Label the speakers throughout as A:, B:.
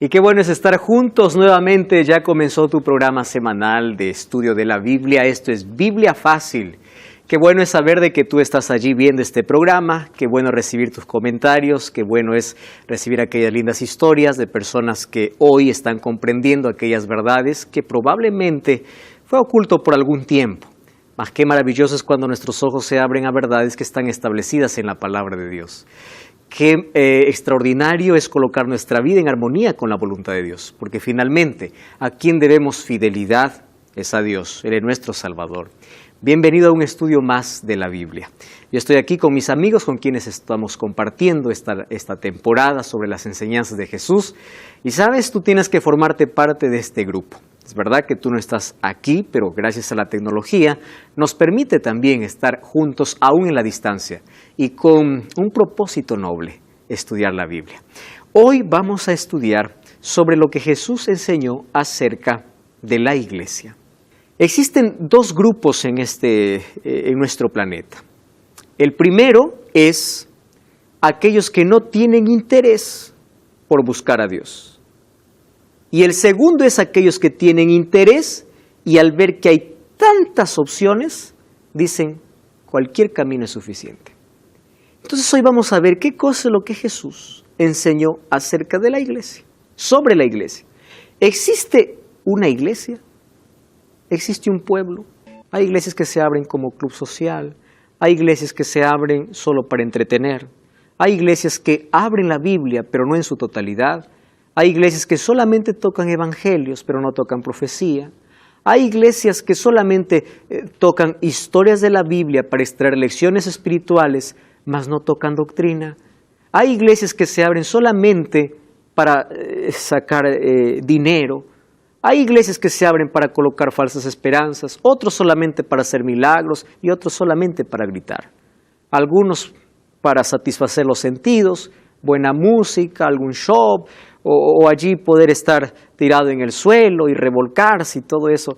A: Y qué bueno es estar juntos nuevamente. Ya comenzó tu programa semanal de estudio de la Biblia. Esto es Biblia Fácil. Qué bueno es saber de que tú estás allí viendo este programa. Qué bueno recibir tus comentarios. Qué bueno es recibir aquellas lindas historias de personas que hoy están comprendiendo aquellas verdades que probablemente fue oculto por algún tiempo. Mas qué maravilloso es cuando nuestros ojos se abren a verdades que están establecidas en la palabra de Dios. Qué extraordinario es colocar nuestra vida en armonía con la voluntad de Dios, porque finalmente a quien debemos fidelidad es a Dios, Él es nuestro Salvador. Bienvenido a un estudio más de la Biblia. Yo estoy aquí con mis amigos con quienes estamos compartiendo esta temporada sobre las enseñanzas de Jesús. Y sabes, tú tienes que formarte parte de este grupo. Es verdad que tú no estás aquí, pero gracias a la tecnología nos permite también estar juntos aún en la distancia y con un propósito noble, estudiar la Biblia. Hoy vamos a estudiar sobre lo que Jesús enseñó acerca de la iglesia. Existen dos grupos en nuestro planeta. El primero es aquellos que no tienen interés por buscar a Dios. Y el segundo es aquellos que tienen interés y al ver que hay tantas opciones, dicen, cualquier camino es suficiente. Entonces hoy vamos a ver qué cosa es lo que Jesús enseñó acerca de la iglesia, sobre la iglesia. ¿Existe una iglesia? ¿Existe un pueblo? Hay iglesias que se abren como club social, hay iglesias que se abren solo para entretener, hay iglesias que abren la Biblia pero no en su totalidad. Hay iglesias que solamente tocan evangelios, pero no tocan profecía. Hay iglesias que solamente tocan historias de la Biblia para extraer lecciones espirituales, mas no tocan doctrina. Hay iglesias que se abren solamente para sacar dinero. Hay iglesias que se abren para colocar falsas esperanzas, otros solamente para hacer milagros y otros solamente para gritar. Algunos para satisfacer los sentidos, buena música, algún show, o allí poder estar tirado en el suelo y revolcarse y todo eso.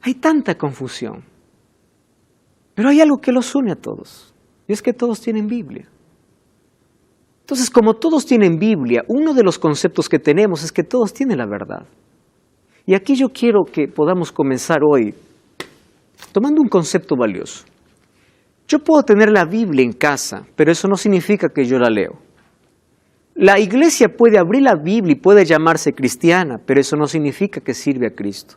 A: Hay tanta confusión. Pero hay algo que los une a todos, y es que todos tienen Biblia. Entonces, como todos tienen Biblia, uno de los conceptos que tenemos es que todos tienen la verdad. Y aquí yo quiero que podamos comenzar hoy tomando un concepto valioso. Yo puedo tener la Biblia en casa, pero eso no significa que yo la leo. La iglesia puede abrir la Biblia y puede llamarse cristiana, pero eso no significa que sirve a Cristo.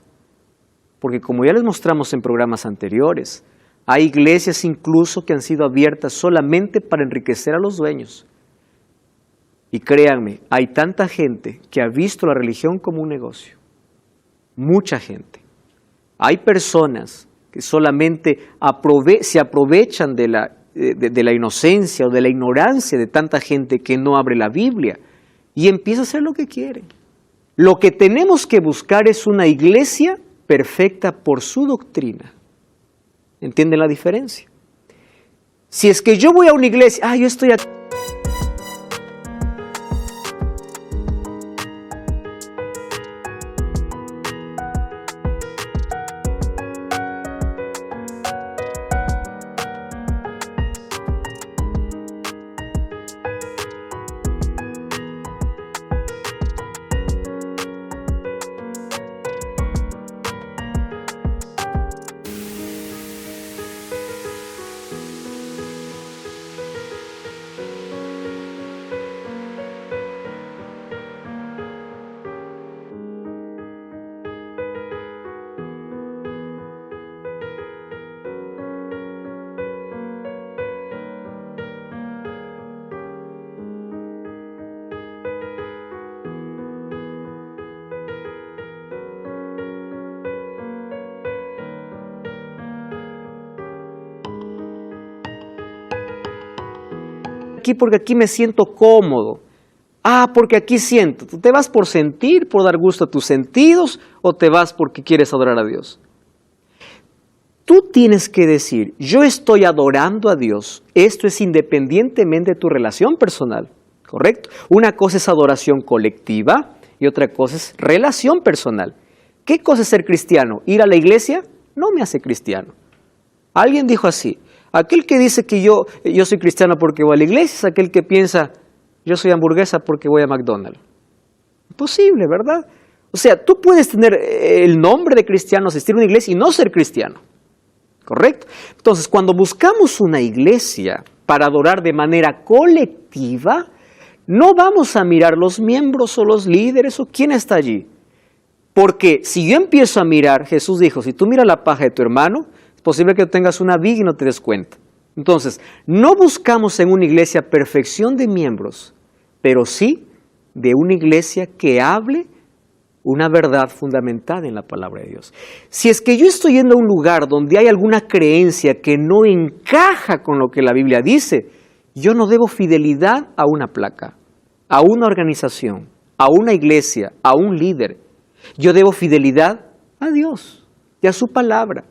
A: Porque como ya les mostramos en programas anteriores, hay iglesias incluso que han sido abiertas solamente para enriquecer a los dueños. Y créanme, hay tanta gente que ha visto la religión como un negocio. Mucha gente. Hay personas que solamente se aprovechan de la inocencia o de la ignorancia de tanta gente que no abre la Biblia y empieza a hacer lo que quiere. Lo que tenemos que buscar es una iglesia perfecta por su doctrina. ¿Entienden la diferencia? Si es que yo voy a una iglesia, yo estoy aquí. Aquí porque aquí me siento cómodo. Porque aquí siento. ¿Tú te vas por sentir, por dar gusto a tus sentidos o te vas porque quieres adorar a Dios? Tú tienes que decir, yo estoy adorando a Dios. Esto es independientemente de tu relación personal, ¿correcto? Una cosa es adoración colectiva y otra cosa es relación personal. ¿Qué cosa es ser cristiano? ¿Ir a la iglesia? No me hace cristiano. Alguien dijo así, aquel que dice que yo soy cristiano porque voy a la iglesia es aquel que piensa, yo soy hamburguesa porque voy a McDonald's. Imposible, ¿verdad? O sea, tú puedes tener el nombre de cristiano, asistir a una iglesia y no ser cristiano. ¿Correcto? Entonces, cuando buscamos una iglesia para adorar de manera colectiva, no vamos a mirar los miembros o los líderes o quién está allí. Porque si yo empiezo a mirar, Jesús dijo, si tú miras la paja de tu hermano, es posible que tengas una viga y no te des cuenta. Entonces, no buscamos en una iglesia perfección de miembros, pero sí de una iglesia que hable una verdad fundamentada en la palabra de Dios. Si es que yo estoy yendo a un lugar donde hay alguna creencia que no encaja con lo que la Biblia dice, yo no debo fidelidad a una placa, a una organización, a una iglesia, a un líder. Yo debo fidelidad a Dios y a su palabra.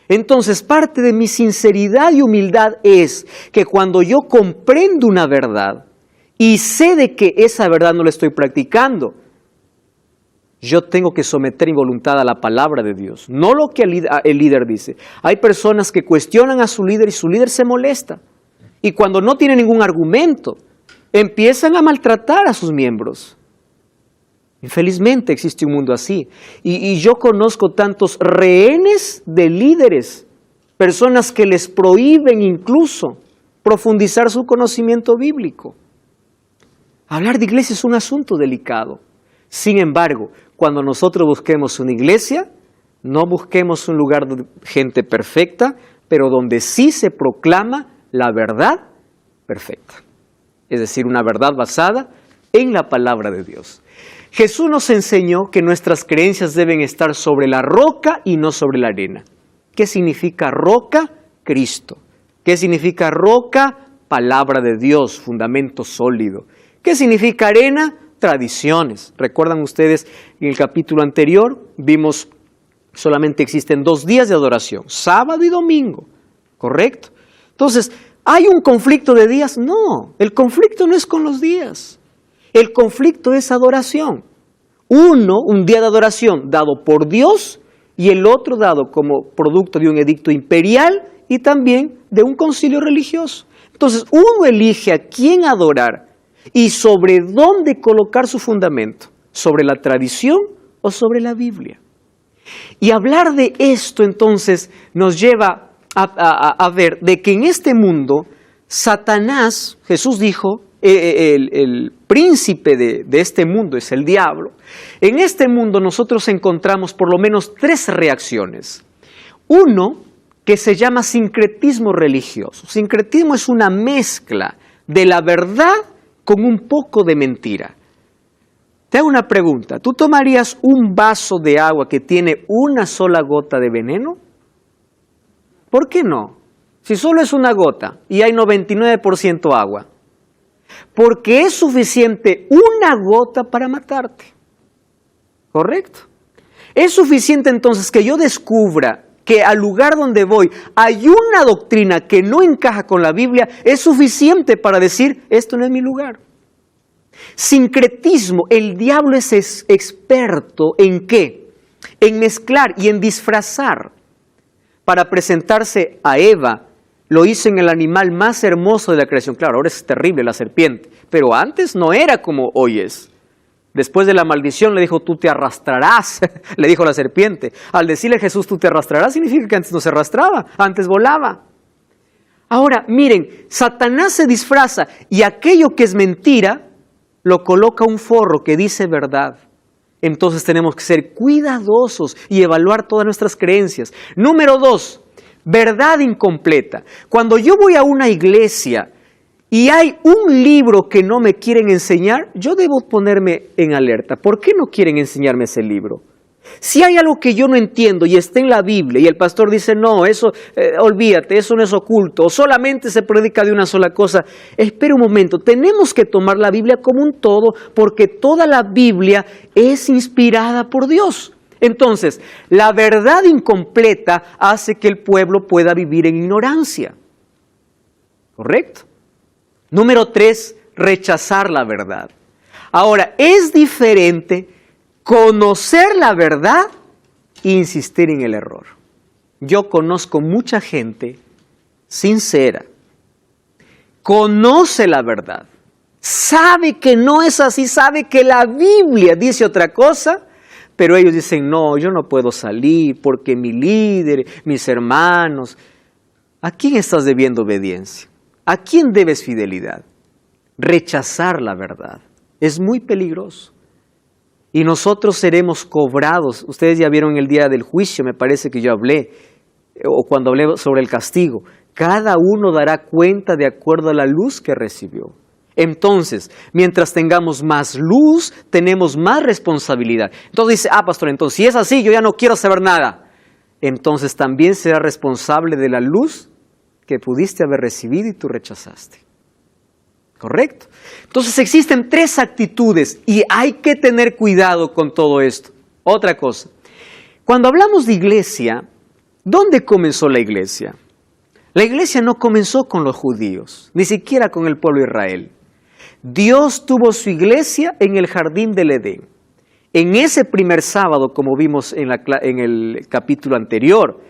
A: Entonces, parte de mi sinceridad y humildad es que cuando yo comprendo una verdad y sé de que esa verdad no la estoy practicando, yo tengo que someter mi voluntad a la palabra de Dios, no lo que el líder dice. Hay personas que cuestionan a su líder y su líder se molesta. Y cuando no tiene ningún argumento, empiezan a maltratar a sus miembros. Infelizmente existe un mundo así. Y yo conozco tantos rehenes de líderes, personas que les prohíben incluso profundizar su conocimiento bíblico. Hablar de iglesia es un asunto delicado. Sin embargo, cuando nosotros busquemos una iglesia, no busquemos un lugar de gente perfecta, pero donde sí se proclama la verdad perfecta. Es decir, una verdad basada en la palabra de Dios. Jesús nos enseñó que nuestras creencias deben estar sobre la roca y no sobre la arena. ¿Qué significa roca? Cristo. ¿Qué significa roca? Palabra de Dios, fundamento sólido. ¿Qué significa arena? Tradiciones. ¿Recuerdan ustedes en el capítulo anterior? Vimos solamente existen 2 días de adoración, sábado y domingo, ¿correcto? Entonces, ¿hay un conflicto de días? No, el conflicto no es con los días. El conflicto es adoración. Uno, un día de adoración dado por Dios y el otro dado como producto de un edicto imperial y también de un concilio religioso. Entonces, uno elige a quién adorar y sobre dónde colocar su fundamento, sobre la tradición o sobre la Biblia. Y hablar de esto entonces nos lleva a ver de que en este mundo Satanás, Jesús dijo, el príncipe de este mundo es el diablo. En este mundo nosotros encontramos por lo menos 3 reacciones. Uno, que se llama sincretismo religioso. Sincretismo es una mezcla de la verdad con un poco de mentira. Te hago una pregunta. ¿Tú tomarías un vaso de agua que tiene una sola gota de veneno? ¿Por qué no? Si solo es una gota y hay 99% agua. Porque es suficiente una gota para matarte. ¿Correcto? Es suficiente entonces que yo descubra que al lugar donde voy hay una doctrina que no encaja con la Biblia, es suficiente para decir, esto no es mi lugar. Sincretismo, el diablo es experto ¿en qué? En mezclar y en disfrazar. Para presentarse a Eva, lo hizo en el animal más hermoso de la creación. Claro, ahora es terrible la serpiente, pero antes no era como hoy es. Después de la maldición le dijo, tú te arrastrarás, le dijo la serpiente. Al decirle a Jesús, tú te arrastrarás, significa que antes no se arrastraba, antes volaba. Ahora, miren, Satanás se disfraza y aquello que es mentira, lo coloca un forro que dice verdad. Entonces tenemos que ser cuidadosos y evaluar todas nuestras creencias. Número 2, verdad incompleta. Cuando yo voy a una iglesia y hay un libro que no me quieren enseñar, yo debo ponerme en alerta. ¿Por qué no quieren enseñarme ese libro? Si hay algo que yo no entiendo y está en la Biblia y el pastor dice, no, eso, olvídate, eso no es oculto, o solamente se predica de una sola cosa, espera un momento, tenemos que tomar la Biblia como un todo porque toda la Biblia es inspirada por Dios. Entonces, la verdad incompleta hace que el pueblo pueda vivir en ignorancia. ¿Correcto? Número 3, rechazar la verdad. Ahora, es diferente conocer la verdad e insistir en el error. Yo conozco mucha gente sincera, conoce la verdad, sabe que no es así, sabe que la Biblia dice otra cosa, pero ellos dicen, no, yo no puedo salir porque mi líder, mis hermanos. ¿A quién estás debiendo obediencia? ¿A quién debes fidelidad? Rechazar la verdad es muy peligroso. Y nosotros seremos cobrados. Ustedes ya vieron el día del juicio, me parece que yo hablé, o cuando hablé sobre el castigo. Cada uno dará cuenta de acuerdo a la luz que recibió. Entonces, mientras tengamos más luz, tenemos más responsabilidad. Entonces dice, pastor, entonces si es así, yo ya no quiero saber nada. Entonces también serás responsable de la luz que pudiste haber recibido y tú rechazaste. ¿Correcto? Entonces existen 3 actitudes y hay que tener cuidado con todo esto. Otra cosa, cuando hablamos de iglesia, ¿dónde comenzó la iglesia? La iglesia no comenzó con los judíos, ni siquiera con el pueblo de Israel. Dios tuvo su iglesia en el jardín del Edén. En ese primer sábado, como vimos en el capítulo anterior,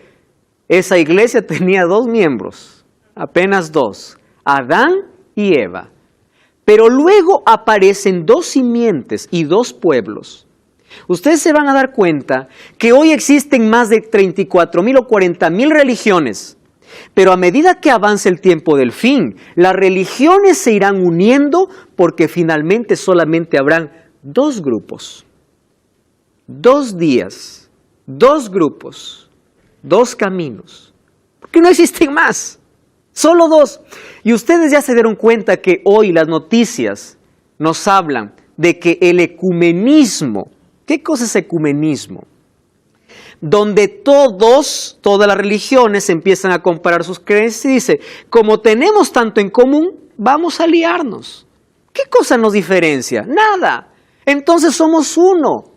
A: esa iglesia tenía 2 miembros, apenas 2, Adán y Eva. Pero luego aparecen 2 simientes y 2 pueblos. Ustedes se van a dar cuenta que hoy existen más de 34,000 o 40,000 religiones. Pero a medida que avance el tiempo del fin, las religiones se irán uniendo porque finalmente solamente habrán 2 grupos. 2 días, 2 grupos, 2 caminos. Porque no existen más. Solo 2. Y ustedes ya se dieron cuenta que hoy las noticias nos hablan de que el ecumenismo, ¿qué cosa es ecumenismo? Donde todas las religiones empiezan a comparar sus creencias y dice, como tenemos tanto en común, vamos a aliarnos. ¿Qué cosa nos diferencia? Nada. Entonces somos uno.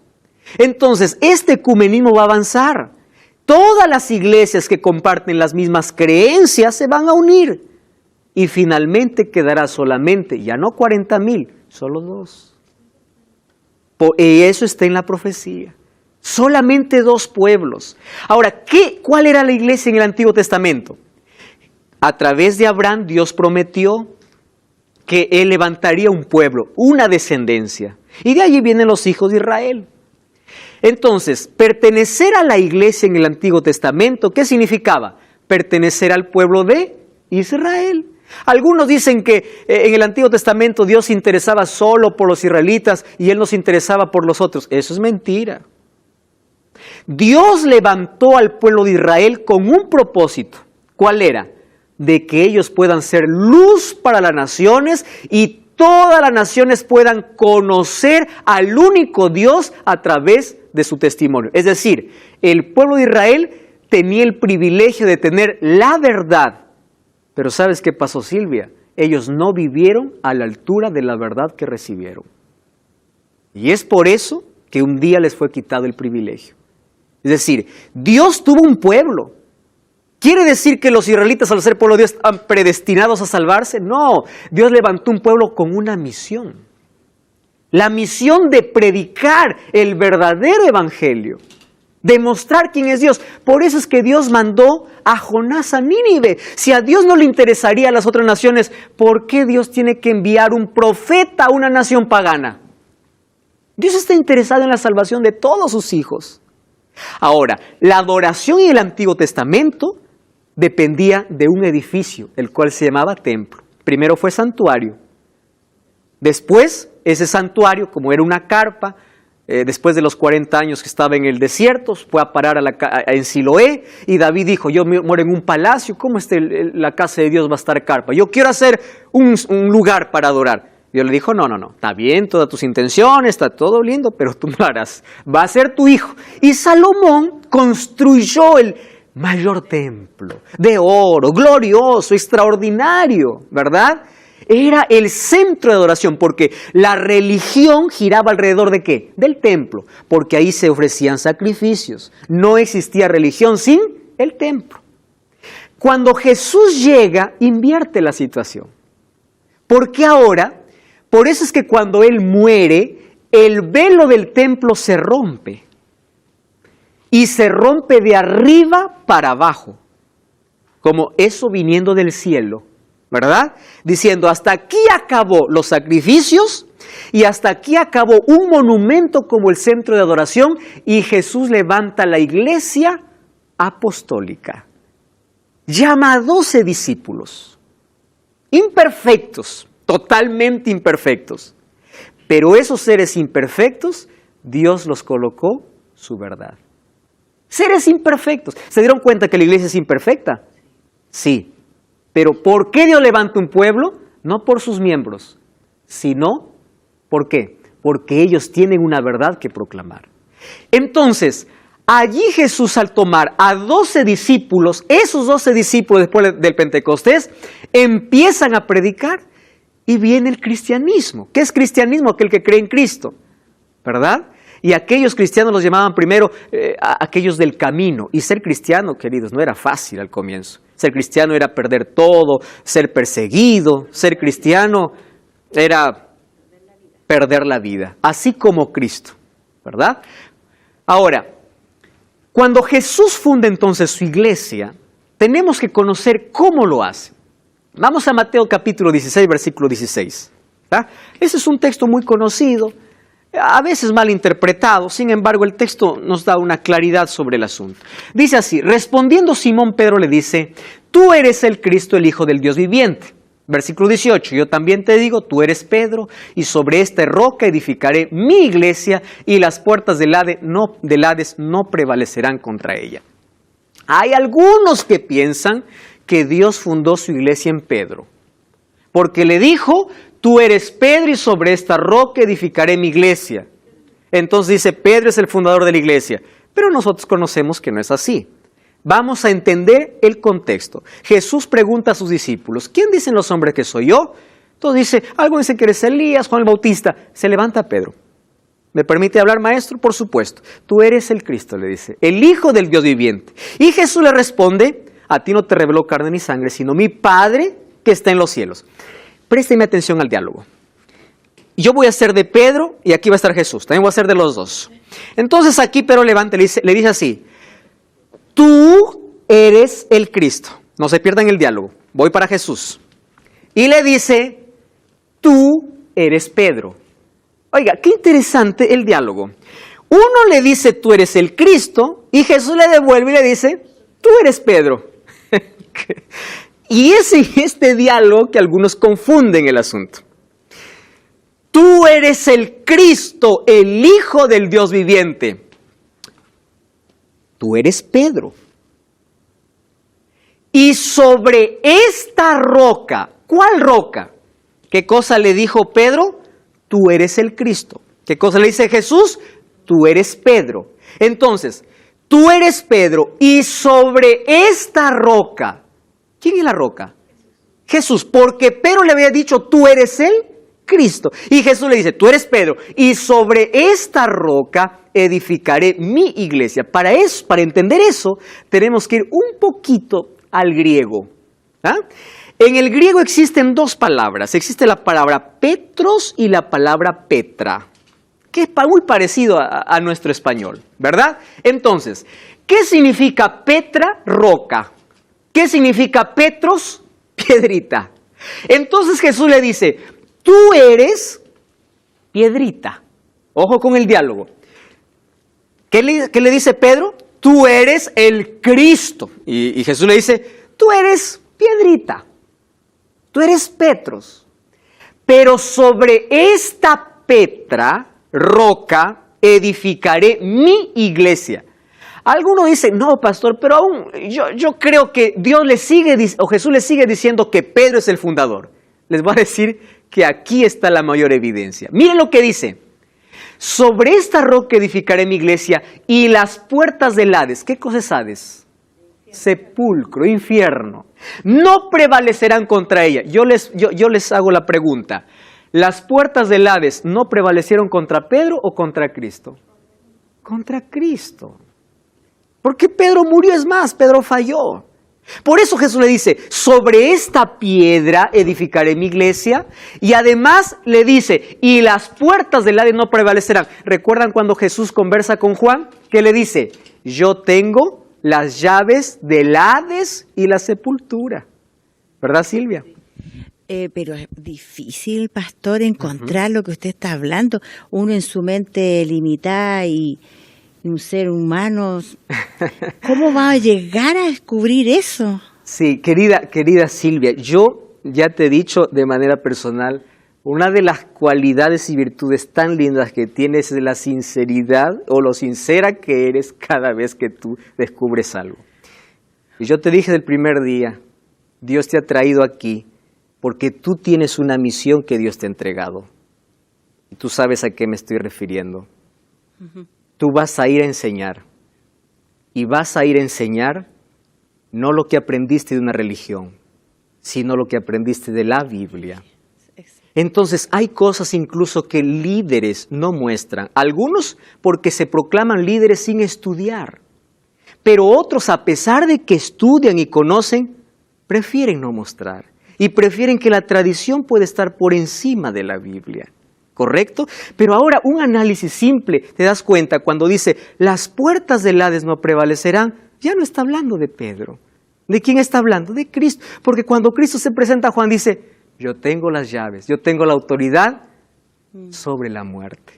A: Entonces este ecumenismo va a avanzar. Todas las iglesias que comparten las mismas creencias se van a unir. Y finalmente quedará solamente, ya no 40,000, solo 2. Y eso está en la profecía. Solamente 2 pueblos. Ahora, ¿cuál era la iglesia en el Antiguo Testamento? A través de Abraham, Dios prometió que Él levantaría un pueblo, una descendencia. Y de allí vienen los hijos de Israel. Entonces, pertenecer a la iglesia en el Antiguo Testamento, ¿qué significaba? Pertenecer al pueblo de Israel. Algunos dicen que en el Antiguo Testamento Dios se interesaba solo por los israelitas y Él no se interesaba por los otros. Eso es mentira. Dios levantó al pueblo de Israel con un propósito. ¿Cuál era? De que ellos puedan ser luz para las naciones y todas las naciones puedan conocer al único Dios a través de su testimonio. Es decir, el pueblo de Israel tenía el privilegio de tener la verdad. Pero ¿sabes qué pasó, Silvia? Ellos no vivieron a la altura de la verdad que recibieron. Y es por eso que un día les fue quitado el privilegio. Es decir, Dios tuvo un pueblo. ¿Quiere decir que los israelitas al ser pueblo de Dios están predestinados a salvarse? No, Dios levantó un pueblo con una misión. La misión de predicar el verdadero evangelio. Demostrar quién es Dios. Por eso es que Dios mandó a Jonás a Nínive. Si a Dios no le interesaría a las otras naciones, ¿por qué Dios tiene que enviar un profeta a una nación pagana? Dios está interesado en la salvación de todos sus hijos. Ahora, la adoración en el Antiguo Testamento dependía de un edificio, el cual se llamaba templo. Primero fue santuario. Después, ese santuario, como era una carpa, después de los 40 años que estaba en el desierto, fue a parar en Siloé, y David dijo, yo muero en un palacio, ¿cómo la casa de Dios va a estar carpa? Yo quiero hacer un lugar para adorar. Dios le dijo, no, está bien, todas tus intenciones, está todo lindo, pero tú no lo harás, va a ser tu hijo. Y Salomón construyó el mayor templo, de oro, glorioso, extraordinario, ¿verdad? Era el centro de adoración, porque la religión giraba alrededor ¿de qué? Del templo, porque ahí se ofrecían sacrificios. No existía religión sin el templo. Cuando Jesús llega, invierte la situación. Porque ahora, por eso es que cuando Él muere, el velo del templo se rompe. Y se rompe de arriba para abajo. Como eso viniendo del cielo. ¿verdad? Diciendo, hasta aquí acabó los sacrificios y hasta aquí acabó un monumento como el centro de adoración, y Jesús levanta la iglesia apostólica. Llama a 12 discípulos, imperfectos, totalmente imperfectos. Pero esos seres imperfectos, Dios los colocó su verdad. Seres imperfectos. ¿Se dieron cuenta que la iglesia es imperfecta? Sí. Pero ¿por qué Dios levanta un pueblo? No por sus miembros, sino, ¿por qué? Porque ellos tienen una verdad que proclamar. Entonces, allí Jesús, al tomar a 12 discípulos, esos 12 discípulos después del Pentecostés, empiezan a predicar y viene el cristianismo. ¿Qué es cristianismo? Aquel que cree en Cristo, ¿verdad? Y aquellos cristianos los llamaban primero aquellos del camino. Y ser cristiano, queridos, no era fácil al comienzo. Ser cristiano era perder todo, ser perseguido. Ser cristiano era perder la vida, así como Cristo, ¿verdad? Ahora, cuando Jesús funda entonces su iglesia, tenemos que conocer cómo lo hace. Vamos a Mateo capítulo 16, versículo 16. ¿Verdad? Ese es un texto muy conocido, a veces mal interpretado, sin embargo el texto nos da una claridad sobre el asunto. Dice así, respondiendo Simón Pedro le dice, tú eres el Cristo, el Hijo del Dios viviente. Versículo 18, yo también te digo, tú eres Pedro, y sobre esta roca edificaré mi iglesia, y las puertas del Hades no prevalecerán contra ella. Hay algunos que piensan que Dios fundó su iglesia en Pedro, porque le dijo, tú eres Pedro y sobre esta roca edificaré mi iglesia. Entonces dice, Pedro es el fundador de la iglesia, pero nosotros conocemos que no es así. Vamos a entender el contexto. Jesús pregunta a sus discípulos, ¿quién dicen los hombres que soy yo? Entonces dice, algunos dicen que eres Elías, Juan el Bautista. Se levanta Pedro. ¿Me permite hablar, maestro? Por supuesto. Tú eres el Cristo, le dice, el Hijo del Dios viviente. Y Jesús le responde, a ti no te reveló carne ni sangre, sino mi Padre que está en los cielos. Présteme atención al diálogo. Yo voy a ser de Pedro y aquí va a estar Jesús. También voy a ser de los dos. Entonces aquí Pedro levanta, le dice así, tú eres el Cristo. No se pierdan el diálogo. Voy para Jesús. Y le dice, tú eres Pedro. Oiga, qué interesante el diálogo. Uno le dice, tú eres el Cristo, y Jesús le devuelve y le dice, tú eres Pedro. Y es este diálogo que algunos confunden el asunto. Tú eres el Cristo, el Hijo del Dios viviente. Tú eres Pedro. Y sobre esta roca, ¿cuál roca? ¿Qué cosa le dijo Pedro? Tú eres el Cristo. ¿Qué cosa le dice Jesús? Tú eres Pedro. Entonces, tú eres Pedro y sobre esta roca, ¿quién es la roca? Jesús, porque Pedro le había dicho, tú eres el Cristo. Y Jesús le dice, tú eres Pedro y sobre esta roca edificaré mi iglesia. Para entender eso, tenemos que ir un poquito al griego. ¿Ah? En el griego existen dos palabras. Existe la palabra Petros y la palabra Petra, que es muy parecido a nuestro español, ¿verdad? Entonces, ¿qué significa Petra? Roca. ¿Qué significa Petros? Piedrita. Entonces Jesús le dice, tú eres piedrita. Ojo con el diálogo. ¿Qué le dice Pedro? Tú eres el Cristo. Y Jesús le dice, tú eres piedrita. Tú eres Petros. Pero sobre esta Petra, roca, edificaré mi iglesia. Algunos dicen, no, pastor, pero aún yo creo que Jesús le sigue diciendo que Pedro es el fundador. Les voy a decir que aquí está la mayor evidencia. Miren lo que dice. Sobre esta roca edificaré mi iglesia y las puertas del Hades. ¿Qué cosa es Hades? Sepulcro, infierno. No prevalecerán contra ella. Yo les hago la pregunta. ¿Las puertas del Hades no prevalecieron contra Pedro o contra Cristo? Contra Cristo. Porque Pedro murió, es más, Pedro falló. Por eso Jesús le dice, sobre esta piedra edificaré mi iglesia, y además le dice, y las puertas del Hades no prevalecerán. ¿Recuerdan cuando Jesús conversa con Juan? ¿Qué le dice? Yo tengo las llaves del Hades y la sepultura. ¿Verdad, Silvia?
B: Pero es difícil, pastor, encontrar lo que usted está hablando. Uno en su mente limitada y un ser humano, ¿cómo va a llegar a descubrir eso?
A: Sí, querida Silvia, yo ya te he dicho de manera personal, una de las cualidades y virtudes tan lindas que tienes es la sinceridad o lo sincera que eres cada vez que tú descubres algo. Y yo te dije del primer día, Dios te ha traído aquí porque tú tienes una misión que Dios te ha entregado. Y tú sabes a qué me estoy refiriendo. Tú vas a ir a enseñar. Y vas a ir a enseñar no lo que aprendiste de una religión, sino lo que aprendiste de la Biblia. Entonces hay cosas incluso que líderes no muestran. Algunos porque se proclaman líderes sin estudiar. Pero otros, a pesar de que estudian y conocen, prefieren no mostrar. Y prefieren que la tradición puede estar por encima de la Biblia. ¿Correcto? Pero ahora un análisis simple, te das cuenta cuando dice, las puertas del Hades no prevalecerán, ya no está hablando de Pedro. ¿De quién está hablando? De Cristo. Porque cuando Cristo se presenta a Juan dice, yo tengo las llaves, yo tengo la autoridad sobre la muerte.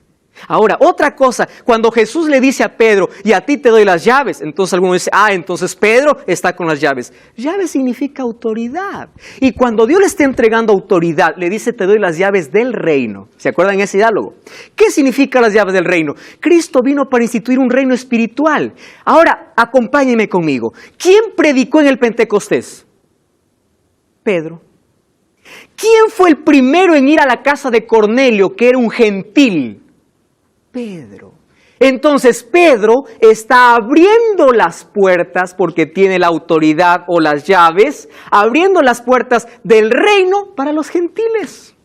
A: Ahora, otra cosa, cuando Jesús le dice a Pedro, y a ti te doy las llaves, entonces alguno dice, entonces Pedro está con las llaves. Llave significa autoridad. Y cuando Dios le está entregando autoridad, le dice, te doy las llaves del reino. ¿Se acuerdan ese diálogo? ¿Qué significa las llaves del reino? Cristo vino para instituir un reino espiritual. Ahora, acompáñenme conmigo. ¿Quién predicó en el Pentecostés? Pedro. ¿Quién fue el primero en ir a la casa de Cornelio, que era un gentil? Pedro. Entonces Pedro está abriendo las puertas porque tiene la autoridad o las llaves, abriendo las puertas del reino para los gentiles.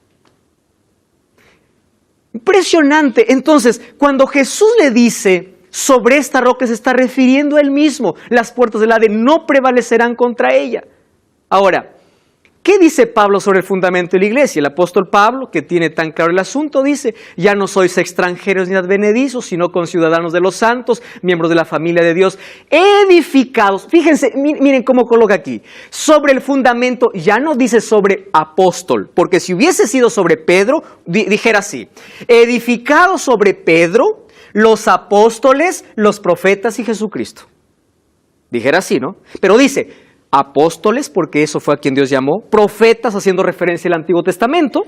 A: Impresionante. Entonces, cuando Jesús le dice, sobre esta roca se está refiriendo a él mismo, las puertas del Hades no prevalecerán contra ella. Ahora, ¿qué dice Pablo sobre el fundamento de la iglesia? El apóstol Pablo, que tiene tan claro el asunto, dice, ya no sois extranjeros ni advenedizos, sino conciudadanos de los santos, miembros de la familia de Dios, edificados. Fíjense, miren cómo coloca aquí. Sobre el fundamento, ya no dice sobre apóstol, porque si hubiese sido sobre Pedro, dijera así, edificados sobre Pedro, los apóstoles, los profetas y Jesucristo. Dijera así, ¿no? Pero dice, apóstoles, porque eso fue a quien Dios llamó, profetas, haciendo referencia al Antiguo Testamento,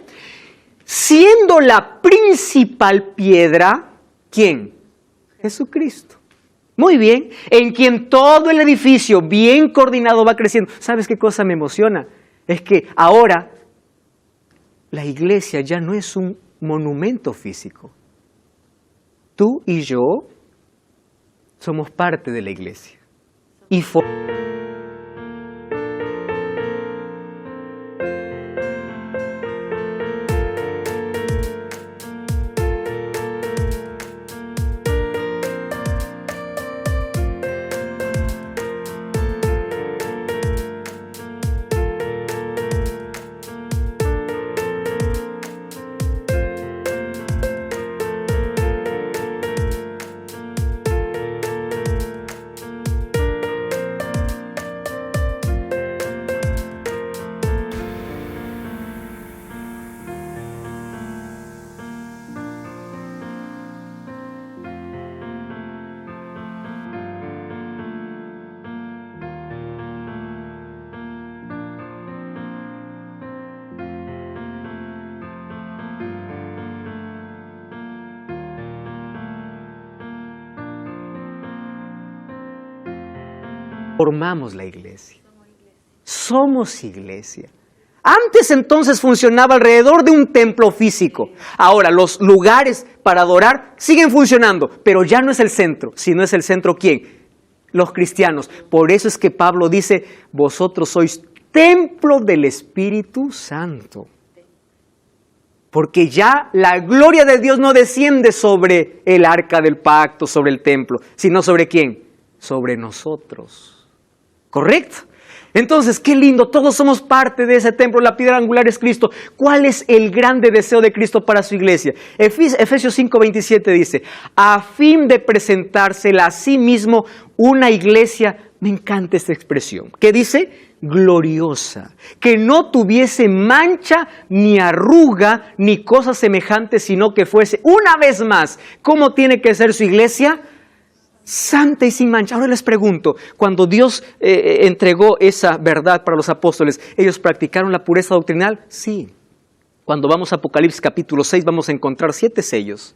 A: siendo la principal piedra, ¿quién? Jesucristo. Muy bien, en quien todo el edificio bien coordinado va creciendo. ¿Sabes qué cosa me emociona? Es que ahora la iglesia ya no es un monumento físico. Tú y yo somos parte de la iglesia. Y formamos la iglesia. Somos iglesia. Antes entonces funcionaba alrededor de un templo físico. Ahora los lugares para adorar siguen funcionando, pero ya no es el centro. Si no es el centro, ¿quién? Los cristianos. Por eso es que Pablo dice, vosotros sois templo del Espíritu Santo. Porque ya la gloria de Dios no desciende sobre el arca del pacto, sobre el templo, sino sobre ¿quién? Sobre nosotros. ¿Correcto? Entonces, qué lindo, todos somos parte de ese templo, la piedra angular es Cristo. ¿Cuál es el grande deseo de Cristo para su iglesia? Efesios 5:27 dice, a fin de presentársela a sí mismo una iglesia, me encanta esta expresión, ¿qué dice? gloriosa, que no tuviese mancha, ni arruga, ni cosa semejante, sino que fuese, una vez más, ¿cómo tiene que ser su iglesia? Santa y sin mancha. Ahora les pregunto, cuando Dios entregó esa verdad para los apóstoles, ¿ellos practicaron la pureza doctrinal? Sí. Cuando vamos a Apocalipsis capítulo 6 vamos a encontrar 7 sellos.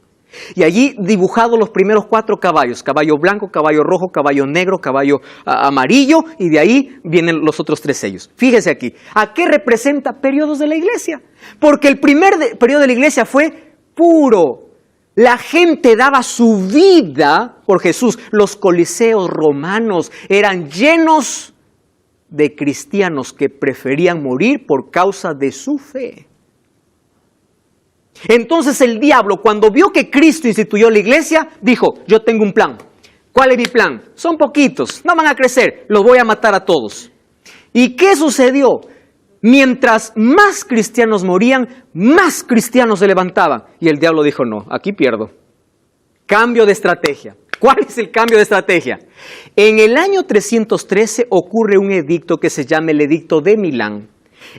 A: Y allí dibujados los primeros 4 caballos, caballo blanco, caballo rojo, caballo negro, caballo amarillo, y de ahí vienen los otros 3 sellos. Fíjese aquí, ¿a qué representa periodos de la iglesia? Porque el primer periodo de la iglesia fue puro. La gente daba su vida por Jesús. Los coliseos romanos eran llenos de cristianos que preferían morir por causa de su fe. Entonces el diablo, cuando vio que Cristo instituyó la iglesia, dijo, yo tengo un plan. ¿Cuál es mi plan? Son poquitos, no van a crecer, los voy a matar a todos. ¿Y qué sucedió? Mientras más cristianos morían, más cristianos se levantaban. Y el diablo dijo, no, aquí pierdo. Cambio de estrategia. ¿Cuál es el cambio de estrategia? En el año 313 ocurre un edicto que se llama el Edicto de Milán.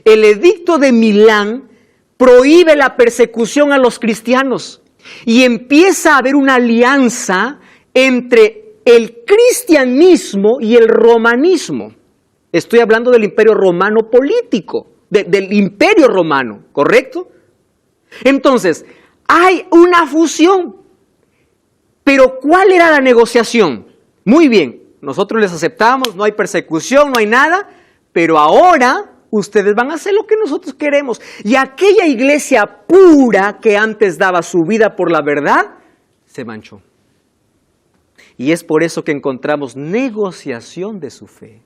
A: El Edicto de Milán prohíbe la persecución a los cristianos y empieza a haber una alianza entre el cristianismo y el romanismo. Estoy hablando del imperio romano político, del imperio romano, ¿correcto? Entonces, hay una fusión. Pero ¿cuál era la negociación? Muy bien, nosotros les aceptamos, no hay persecución, no hay nada, pero ahora ustedes van a hacer lo que nosotros queremos. Y aquella iglesia pura que antes daba su vida por la verdad, se manchó. Y es por eso que encontramos negociación de su fe.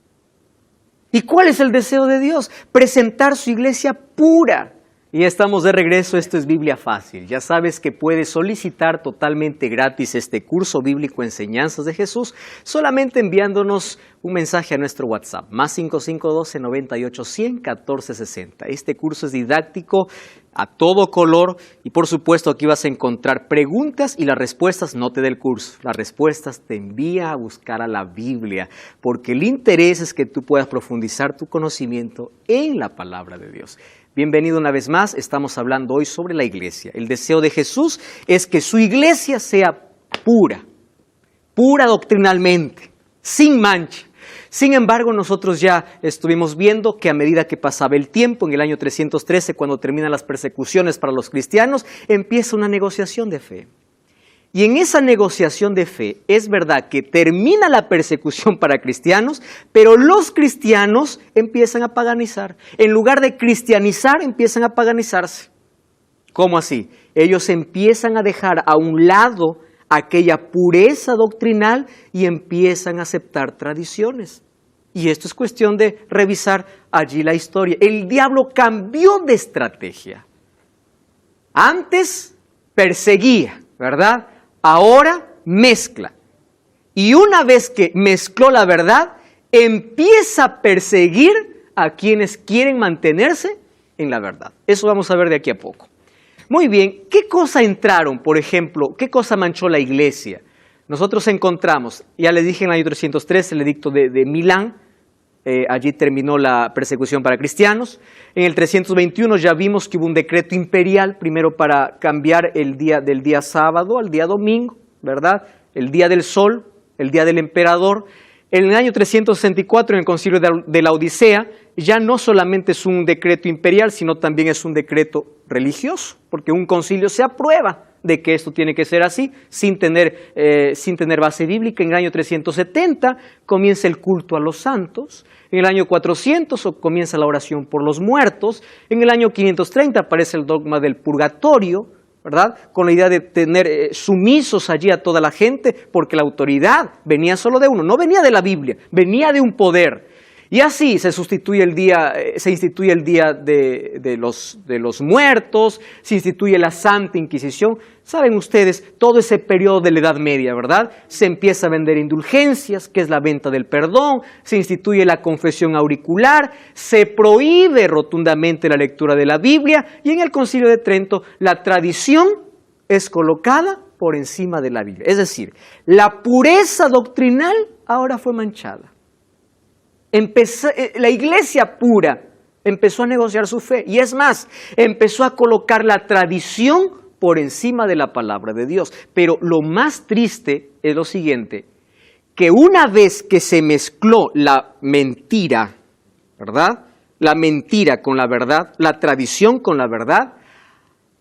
A: ¿Y cuál es el deseo de Dios? Presentar su iglesia pura. Y estamos de regreso, esto es Biblia Fácil. Ya sabes que puedes solicitar totalmente gratis este curso bíblico Enseñanzas de Jesús, solamente enviándonos un mensaje a nuestro WhatsApp, más 5512-98-100-1460. Este curso es didáctico, a todo color, y por supuesto aquí vas a encontrar preguntas y las respuestas no te da el curso. Las respuestas te envía a buscar a la Biblia, porque el interés es que tú puedas profundizar tu conocimiento en la palabra de Dios. Bienvenido una vez más, estamos hablando hoy sobre la iglesia. El deseo de Jesús es que su iglesia sea pura, pura doctrinalmente, sin mancha. Sin embargo, nosotros ya estuvimos viendo que a medida que pasaba el tiempo, en el año 313, cuando terminan las persecuciones para los cristianos, empieza una negociación de fe. Y en esa negociación de fe es verdad que termina la persecución para cristianos, pero los cristianos empiezan a paganizar. En lugar de cristianizar, empiezan a paganizarse. ¿Cómo así? Ellos empiezan a dejar a un lado aquella pureza doctrinal y empiezan a aceptar tradiciones. Y esto es cuestión de revisar allí la historia. El diablo cambió de estrategia. Antes perseguía, ¿verdad? Ahora mezcla. Y una vez que mezcló la verdad, empieza a perseguir a quienes quieren mantenerse en la verdad. Eso vamos a ver de aquí a poco. Muy bien, ¿qué cosa entraron, por ejemplo? ¿Qué cosa manchó la iglesia? Nosotros encontramos, ya les dije en el año 303, el edicto de Milán. Allí terminó la persecución para cristianos. En el 321 ya vimos que hubo un decreto imperial, primero para cambiar el día del día sábado al día domingo, ¿verdad? El día del sol, el día del emperador. En el año 364, en el concilio de la Odisea, ya no solamente es un decreto imperial, sino también es un decreto religioso, porque un concilio se aprueba de que esto tiene que ser así, sin tener base bíblica. En el año 370 comienza el culto a los santos. En el año 400 comienza la oración por los muertos. En el año 530 aparece el dogma del purgatorio, ¿verdad? Con la idea de tener sumisos allí a toda la gente, porque la autoridad venía solo de uno, no venía de la Biblia, venía de un poder. Y así se instituye el día de los muertos, se instituye la Santa Inquisición. Saben ustedes, todo ese periodo de la Edad Media, ¿verdad? Se empieza a vender indulgencias, que es la venta del perdón, se instituye la confesión auricular, se prohíbe rotundamente la lectura de la Biblia, y en el Concilio de Trento la tradición es colocada por encima de la Biblia. Es decir, la pureza doctrinal ahora fue manchada. La iglesia pura empezó a negociar su fe. Y es más, empezó a colocar la tradición por encima de la palabra de Dios. Pero lo más triste es lo siguiente, que una vez que se mezcló la mentira, ¿verdad? La mentira con la verdad, la tradición con la verdad,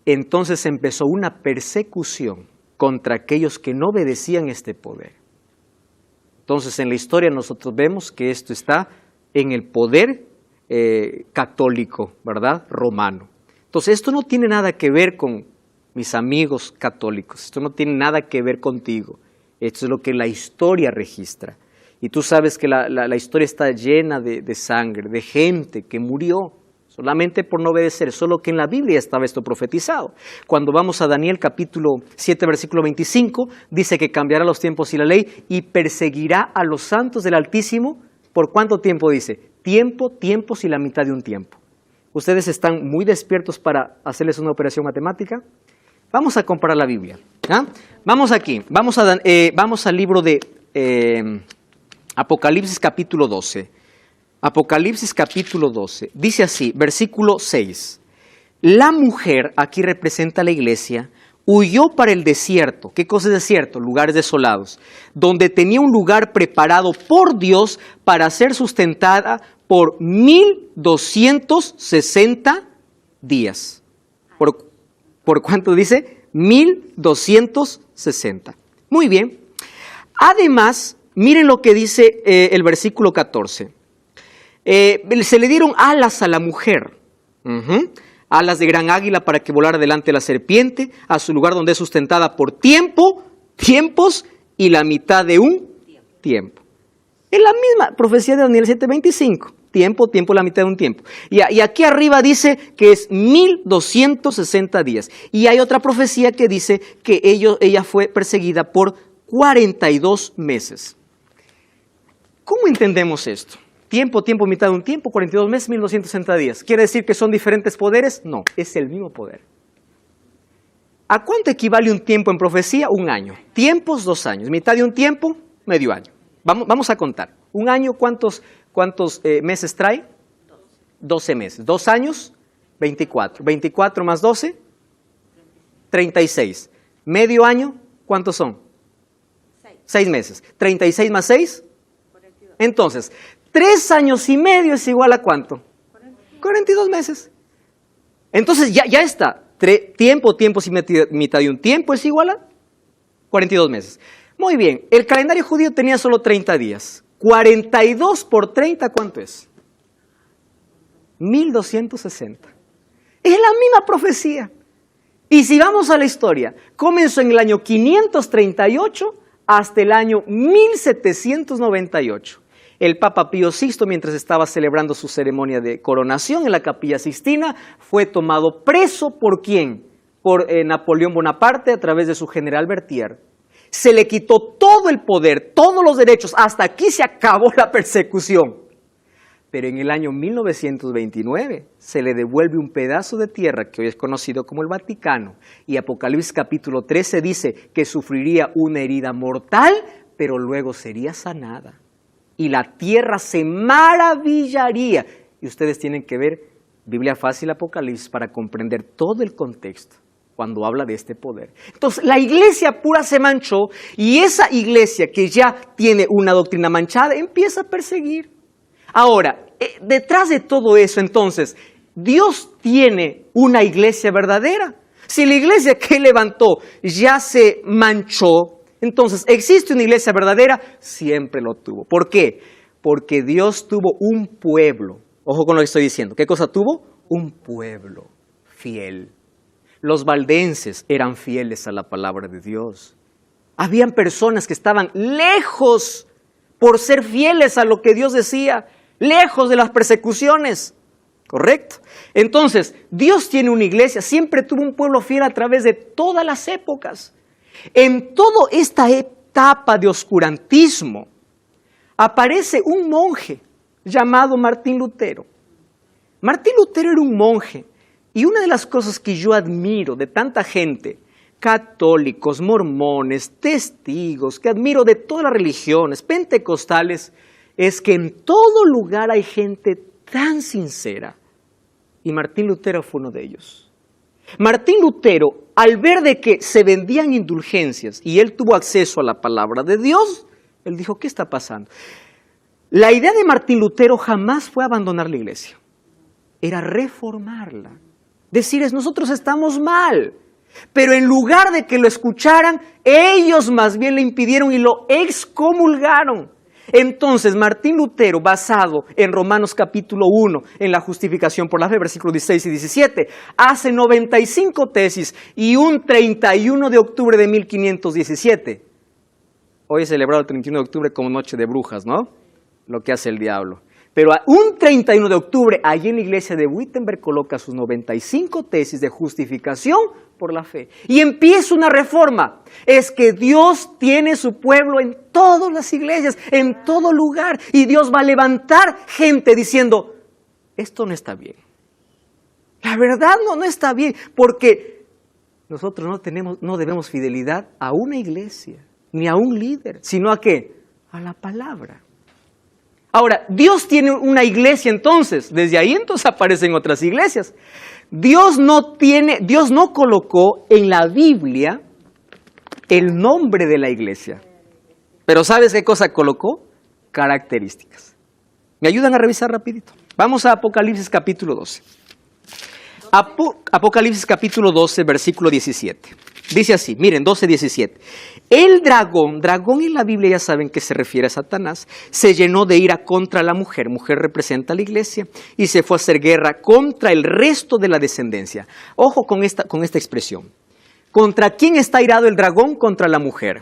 A: entonces empezó una persecución contra aquellos que no obedecían este poder. Entonces en la historia nosotros vemos que esto está en el poder católico, ¿verdad? Romano. Entonces esto no tiene nada que ver con mis amigos católicos, esto no tiene nada que ver contigo, esto es lo que la historia registra. Y tú sabes que la historia está llena de sangre, de gente que murió solamente por no obedecer, solo que en la Biblia estaba esto profetizado. Cuando vamos a Daniel capítulo 7, versículo 25, dice que cambiará los tiempos y la ley y perseguirá a los santos del Altísimo. ¿Por cuánto tiempo dice? Tiempo, tiempos y la mitad de un tiempo. ¿Ustedes están muy despiertos para hacerles una operación matemática? Vamos a comparar la Biblia. ¿Ah? Vamos aquí, vamos al libro de Apocalipsis capítulo 12. Apocalipsis capítulo 12. Dice así, versículo 6. La mujer, aquí representa a la iglesia, huyó para el desierto. ¿Qué cosa es desierto? Lugares desolados. Donde tenía un lugar preparado por Dios para ser sustentada por 1260 días. ¿Por cuánto dice? 1260. Muy bien. Además, miren lo que dice el versículo 14. Se le dieron alas a la mujer. Alas de gran águila para que volara delante de la serpiente a su lugar donde es sustentada por tiempos y la mitad de un tiempo. Es la misma profecía de Daniel 7:25. Tiempo, la mitad de un tiempo. Y aquí arriba dice que es 1260 días. Y hay otra profecía que dice que ella fue perseguida por 42 meses. ¿Cómo entendemos esto? Tiempo, mitad de un tiempo, 42 meses, 1260 días. ¿Quiere decir que son diferentes poderes? No, es el mismo poder. ¿A cuánto equivale un tiempo en profecía? Un año. Tiempos, 2 años. Mitad de un tiempo, medio año. Vamos a contar. Un año, ¿cuántos meses trae? 12 meses. 2 años, 24. 24 más 12, 36. Medio año, ¿cuántos son? 6 meses. 36 más 6, 42. Entonces, 3 años y medio es igual a ¿cuánto? 42 meses. Entonces ya está. Tiempos y mitad de un tiempo es igual a 42 meses. Muy bien, el calendario judío tenía solo 30 días. 42 por 30, ¿cuánto es? 1260. Es la misma profecía. Y si vamos a la historia, comenzó en el año 538 hasta el año 1798. El Papa Pío VI, mientras estaba celebrando su ceremonia de coronación en la Capilla Sixtina, fue tomado preso ¿por quién? Por Napoleón Bonaparte a través de su general Berthier. Se le quitó todo el poder, todos los derechos, hasta aquí se acabó la persecución. Pero en el año 1929 se le devuelve un pedazo de tierra que hoy es conocido como el Vaticano. Y Apocalipsis capítulo 13 dice que sufriría una herida mortal, pero luego sería sanada. Y la tierra se maravillaría. Y ustedes tienen que ver Biblia Fácil Apocalipsis para comprender todo el contexto cuando habla de este poder. Entonces, la iglesia pura se manchó y esa iglesia que ya tiene una doctrina manchada empieza a perseguir. Ahora, detrás de todo eso, entonces, Dios tiene una iglesia verdadera. Si la iglesia que levantó ya se manchó, entonces, ¿existe una iglesia verdadera? Siempre lo tuvo. ¿Por qué? Porque Dios tuvo un pueblo. Ojo con lo que estoy diciendo. ¿Qué cosa tuvo? Un pueblo fiel. Los valdenses eran fieles a la palabra de Dios. Habían personas que estaban lejos por ser fieles a lo que Dios decía, lejos de las persecuciones. ¿Correcto? Entonces, Dios tiene una iglesia, siempre tuvo un pueblo fiel a través de todas las épocas. En toda esta etapa de oscurantismo, aparece un monje llamado Martín Lutero. Martín Lutero era un monje. Y una de las cosas que yo admiro de tanta gente, católicos, mormones, testigos, que admiro de todas las religiones, pentecostales, es que en todo lugar hay gente tan sincera. Y Martín Lutero fue uno de ellos. Martín Lutero, al ver de que se vendían indulgencias y él tuvo acceso a la palabra de Dios, él dijo, ¿qué está pasando? La idea de Martín Lutero jamás fue abandonar la iglesia. Era reformarla. Decirles, nosotros estamos mal. Pero en lugar de que lo escucharan, ellos más bien le impidieron y lo excomulgaron. Entonces, Martín Lutero, basado en Romanos capítulo 1, en la justificación por la fe, versículos 16 y 17, hace 95 tesis y un 31 de octubre de 1517. Hoy es celebrado el 31 de octubre como noche de brujas, ¿no? Lo que hace el diablo. Pero un 31 de octubre, allí en la iglesia de Wittenberg, coloca sus 95 tesis de justificación por la fe. Y empieza una reforma. Es que Dios tiene su pueblo en todas las iglesias, en todo lugar. Y Dios va a levantar gente diciendo, esto no está bien. La verdad no está bien, porque nosotros no debemos fidelidad a una iglesia, ni a un líder, sino ¿a qué? A la palabra. Ahora, Dios tiene una iglesia entonces, desde ahí entonces aparecen otras iglesias. Dios no colocó en la Biblia el nombre de la iglesia. Pero ¿sabes qué cosa colocó? Características. ¿Me ayudan a revisar rapidito? Vamos a Apocalipsis capítulo 12. Apocalipsis capítulo 12, versículo 17. Dice así, miren, 12:17. El dragón en la Biblia ya saben que se refiere a Satanás, se llenó de ira contra la mujer representa a la iglesia, y se fue a hacer guerra contra el resto de la descendencia. Ojo con esta expresión. ¿Contra quién está irado el dragón? Contra la mujer.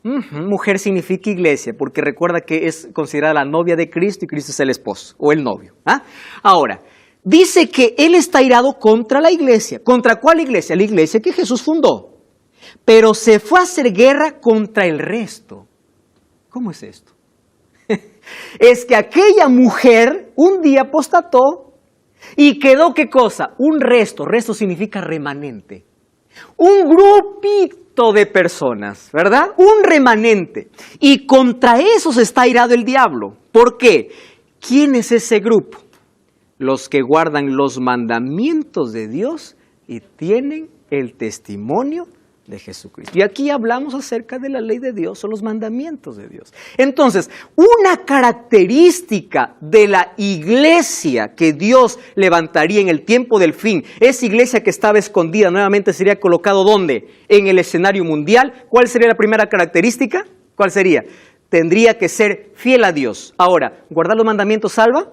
A: Mujer significa iglesia, porque recuerda que es considerada la novia de Cristo y Cristo es el esposo o el novio. Ahora, dice que él está irado contra la iglesia. ¿Contra cuál iglesia? La iglesia que Jesús fundó. Pero se fue a hacer guerra contra el resto. ¿Cómo es esto? Es que aquella mujer un día apostató y quedó, ¿qué cosa? Un resto. Resto significa remanente. Un grupito de personas, ¿verdad? Un remanente. Y contra esos está irado el diablo. ¿Por qué? ¿Quién es ese grupo? Los que guardan los mandamientos de Dios y tienen el testimonio de Jesucristo. Y aquí hablamos acerca de la ley de Dios o los mandamientos de Dios. Entonces, una característica de la iglesia que Dios levantaría en el tiempo del fin, esa iglesia que estaba escondida, nuevamente sería colocado ¿dónde? En el escenario mundial. ¿Cuál sería la primera característica? ¿Cuál sería? Tendría que ser fiel a Dios. Ahora, ¿guardar los mandamientos salva?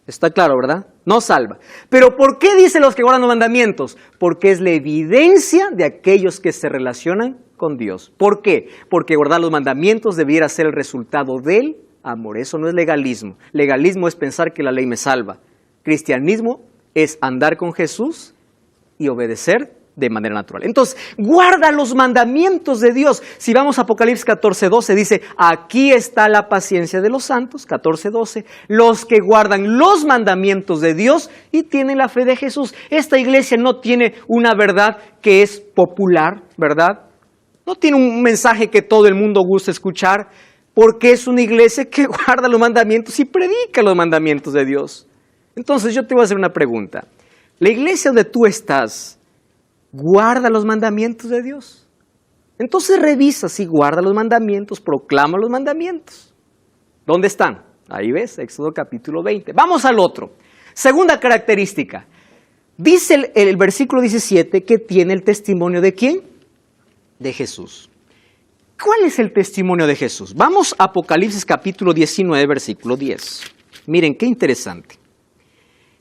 A: Está claro, ¿verdad? No salva. Pero ¿por qué dice los que guardan los mandamientos? Porque es la evidencia de aquellos que se relacionan con Dios. ¿Por qué? Porque guardar los mandamientos debiera ser el resultado del amor. Eso no es legalismo. Legalismo es pensar que la ley me salva. Cristianismo es andar con Jesús y obedecer de manera natural. Entonces, guarda los mandamientos de Dios. Si vamos a Apocalipsis 14:12, dice, aquí está la paciencia de los santos, 14:12, los que guardan los mandamientos de Dios y tienen la fe de Jesús. Esta iglesia no tiene una verdad que es popular, ¿verdad? No tiene un mensaje que todo el mundo gusta escuchar, porque es una iglesia que guarda los mandamientos y predica los mandamientos de Dios. Entonces, yo te voy a hacer una pregunta. La iglesia donde tú estás, ¿guarda los mandamientos de Dios? Entonces revisa si guarda los mandamientos, proclama los mandamientos. ¿Dónde están? Ahí ves, Éxodo capítulo 20. Vamos al otro. Segunda característica. Dice el versículo 17 que tiene el testimonio ¿de quién? De Jesús. ¿Cuál es el testimonio de Jesús? Vamos a Apocalipsis capítulo 19, versículo 10. Miren, qué interesante.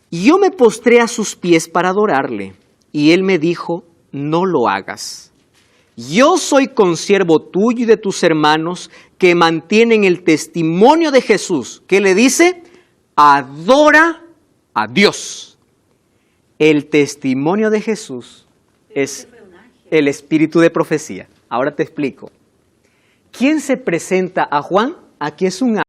A: Y yo me postré a sus pies para adorarle. Y él me dijo, no lo hagas. Yo soy consiervo tuyo y de tus hermanos que mantienen el testimonio de Jesús. ¿Qué le dice? Adora a Dios. El testimonio de Jesús es el espíritu de profecía. Ahora te explico. ¿Quién se presenta a Juan? Aquí es un